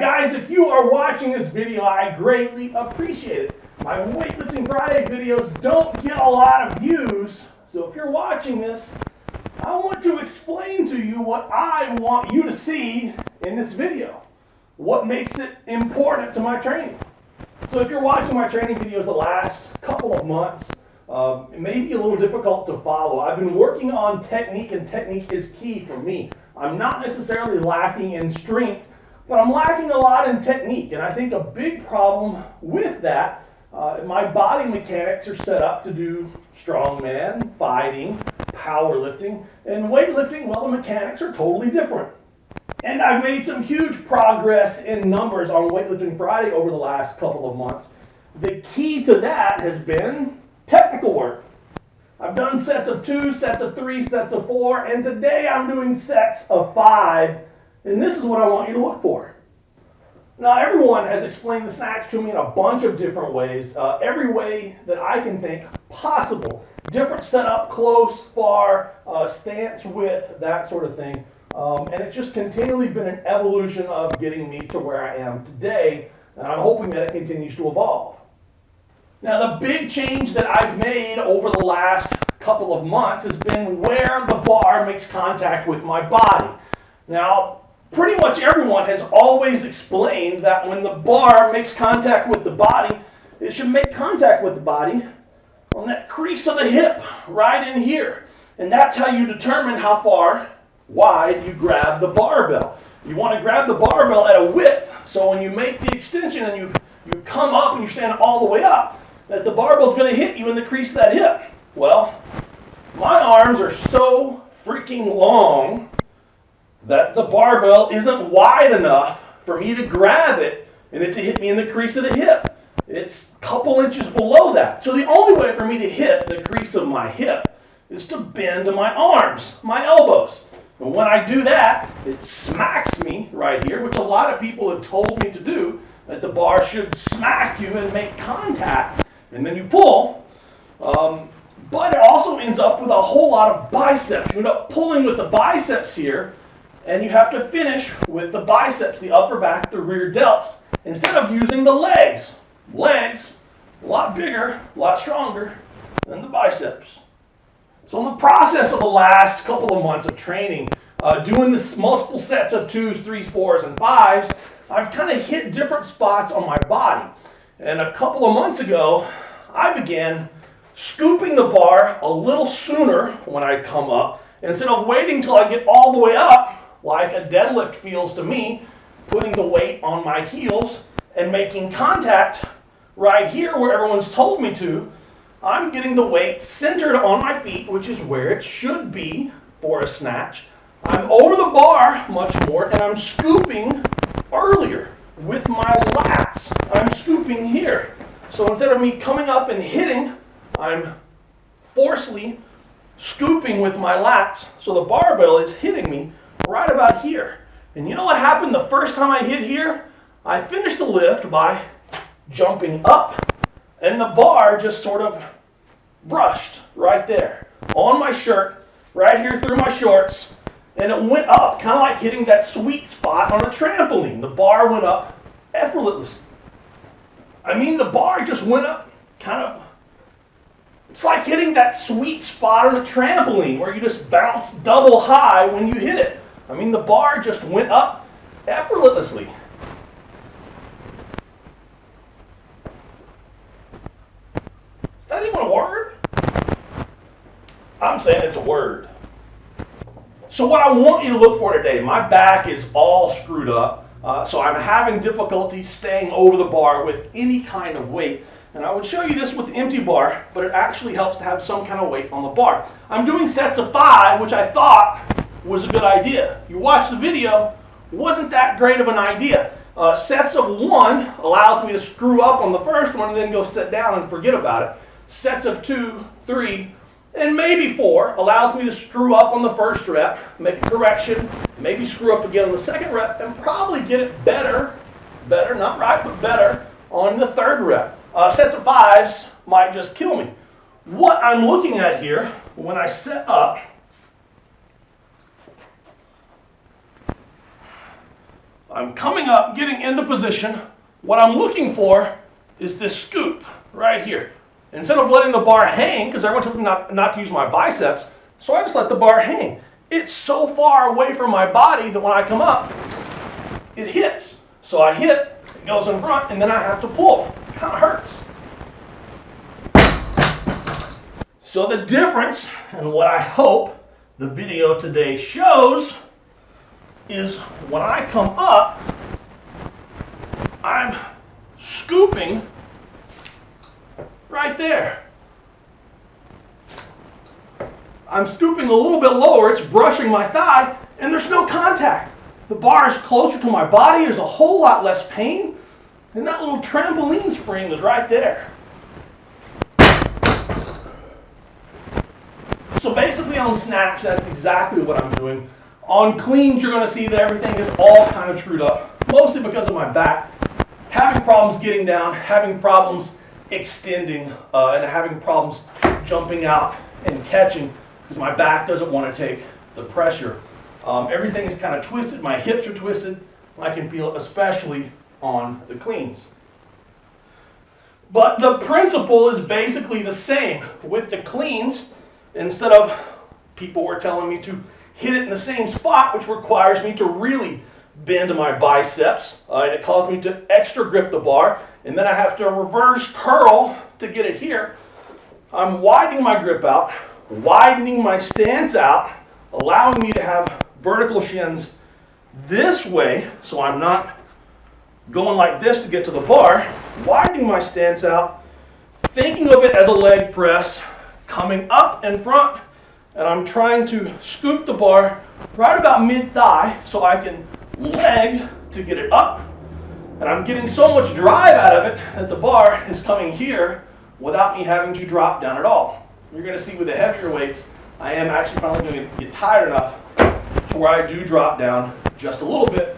guys, if you are watching this video, I greatly appreciate it. My Weightlifting Friday videos don't get a lot of views, so if you're watching this, I want to explain to you what I want you to see in this video. What makes it important to my training. So if you're watching my training videos the last couple of months, it may be a little difficult to follow. I've been working on technique, and technique is key for me. I'm not necessarily lacking in strength, but I'm lacking a lot in technique. And I think a big problem with that, my body mechanics are set up to do strongman, fighting, powerlifting, and weightlifting, well, the mechanics are totally different. And I've made some huge progress in numbers on Weightlifting Friday over the last couple of months. The key to that has been technical work. I've done sets of 2, sets of 3, sets of 4, and today I'm doing sets of 5, and this is what I want you to look for. Now, everyone has explained the snatch to me in a bunch of different ways, every way that I can think possible. Different setup, close, far, stance width, that sort of thing. And it's just continually been an evolution of getting me to where I am today, and I'm hoping that it continues to evolve. Now, the big change that I've made over the last couple of months has been where the bar makes contact with my body. Now, pretty much everyone has always explained that when the bar makes contact with the body, it should make contact with the body on that crease of the hip, right in here. And that's how you determine how far wide you grab the barbell. You want to grab the barbell at a width, so when you make the extension and you come up and you stand all the way up, that the barbell's going to hit you in the crease of that hip. Well, my arms are so freaking long that the barbell isn't wide enough for me to grab it and it to hit me in the crease of the hip. It's a couple inches below that. So the only way for me to hit the crease of my hip is to bend my arms, my elbows. And when I do that, it smacks me right here, which a lot of people have told me to do, that the bar should smack you and make contact, and then you pull. But it also ends up with a whole lot of biceps. You end up pulling with the biceps here, and you have to finish with the biceps, the upper back, the rear delts, instead of using the legs. Legs, a lot bigger, a lot stronger than the biceps. So in the process of the last couple of months of training, doing this multiple sets of 2s, 3s, 4s, and 5s, I've kind of hit different spots on my body. And a couple of months ago, I began scooping the bar a little sooner when I come up, instead of waiting till I get all the way up, like a deadlift feels to me, putting the weight on my heels and making contact right here where everyone's told me to. I'm getting the weight centered on my feet, which is where it should be for a snatch. I'm over the bar much more, and I'm scooping earlier with my lats. I'm scooping here. So instead of me coming up and hitting, I'm forcefully scooping with my lats, so the barbell is hitting me right about here. And you know what happened the first time I hit here? I finished the lift by jumping up, and the bar just sort of brushed right there on my shirt, right here through my shorts, and it went up, kind of like hitting that sweet spot on a trampoline. The bar went up effortlessly. I mean, the bar just went up kind of, it's like hitting that sweet spot on a trampoline where you just bounce double high when you hit it. I mean, the bar just went up effortlessly. Is that even a word? I'm saying it's a word. So what I want you to look for today, my back is all screwed up, so I'm having difficulty staying over the bar with any kind of weight. And I would show you this with the empty bar, but it actually helps to have some kind of weight on the bar. I'm doing sets of 5, which I thought was a good idea. You watch the video, wasn't that great of an idea. Sets of 1 allows me to screw up on the first one and then go sit down and forget about it. Sets of 2, 3, and maybe 4 allows me to screw up on the first rep, make a correction, maybe screw up again on the second rep, and probably get it better, not right, but better on the third rep. Sets of 5s might just kill me. What I'm looking at here, when I set up, I'm coming up, getting into position. What I'm looking for is this scoop right here. Instead of letting the bar hang, because everyone tells me not to use my biceps, so I just let the bar hang. It's so far away from my body that when I come up, it hits. So I hit, it goes in front, and then I have to pull. It kind of hurts. So the difference, and what I hope the video today shows, is when I come up, I'm scooping right there. I'm scooping a little bit lower, it's brushing my thigh, and there's no contact. The bar is closer to my body, there's a whole lot less pain, and that little trampoline spring is right there. So basically on snatch, that's exactly what I'm doing. On cleans, you're going to see that everything is all kind of screwed up, mostly because of my back. Having problems getting down, having problems extending, and having problems jumping out and catching because my back doesn't want to take the pressure. Everything is kind of twisted. My hips are twisted. I can feel it especially on the cleans. But the principle is basically the same. With the cleans, instead of people were telling me to hit it in the same spot, which requires me to really bend my biceps, and it caused me to extra grip the bar, and then I have to reverse curl to get it here. I'm widening my grip out, widening my stance out, allowing me to have vertical shins this way, so I'm not going like this to get to the bar, widening my stance out, thinking of it as a leg press, coming up in front, and I'm trying to scoop the bar right about mid-thigh so I can leg to get it up, and I'm getting so much drive out of it that the bar is coming here without me having to drop down at all. You're going to see with the heavier weights, I am actually finally going to get tired enough to where I do drop down just a little bit,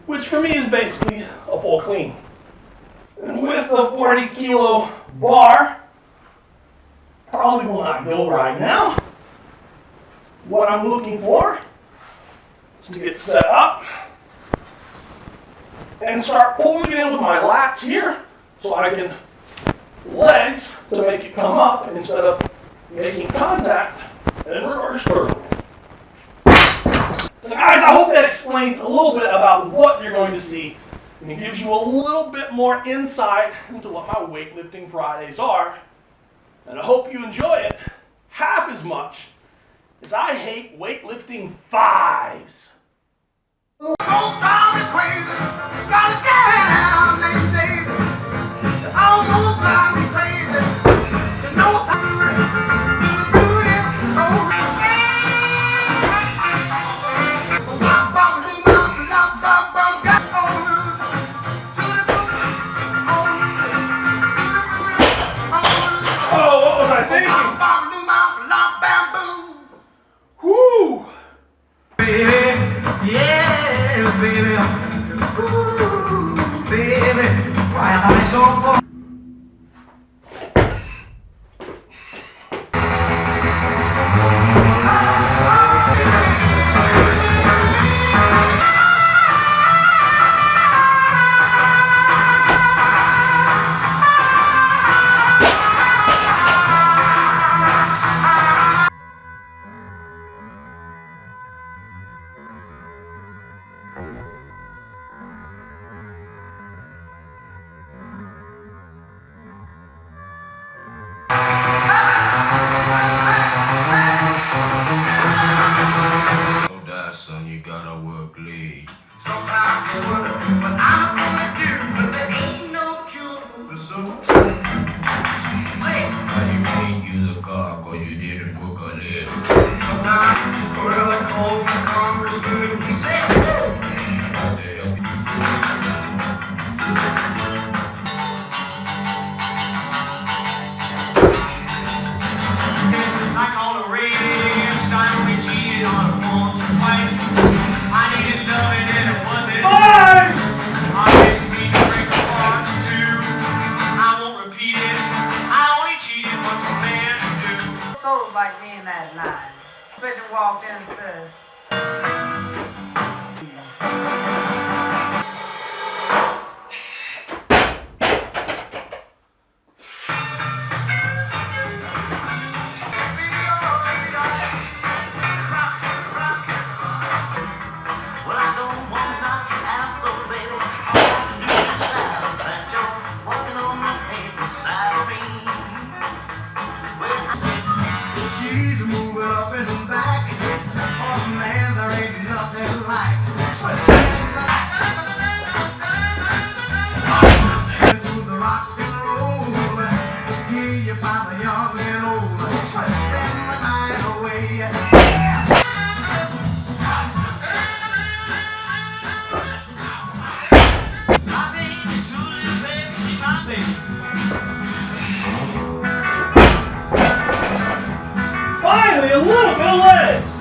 which for me is basically a full clean. And with the 40 kilo bar, probably will not go right now. What I'm looking for is to get set up and start pulling it in with my lats here so I can legs to make it come up instead of making contact and reverse curl. So guys, I hope that explains a little bit about what you're going to see, and it gives you a little bit more insight into what my Weightlifting Fridays are. And I hope you enjoy it half as much as I hate weightlifting fives. Oh, what was I thinking? Whoo! Yes, baby. Ooh, baby. Why am I so full? legs.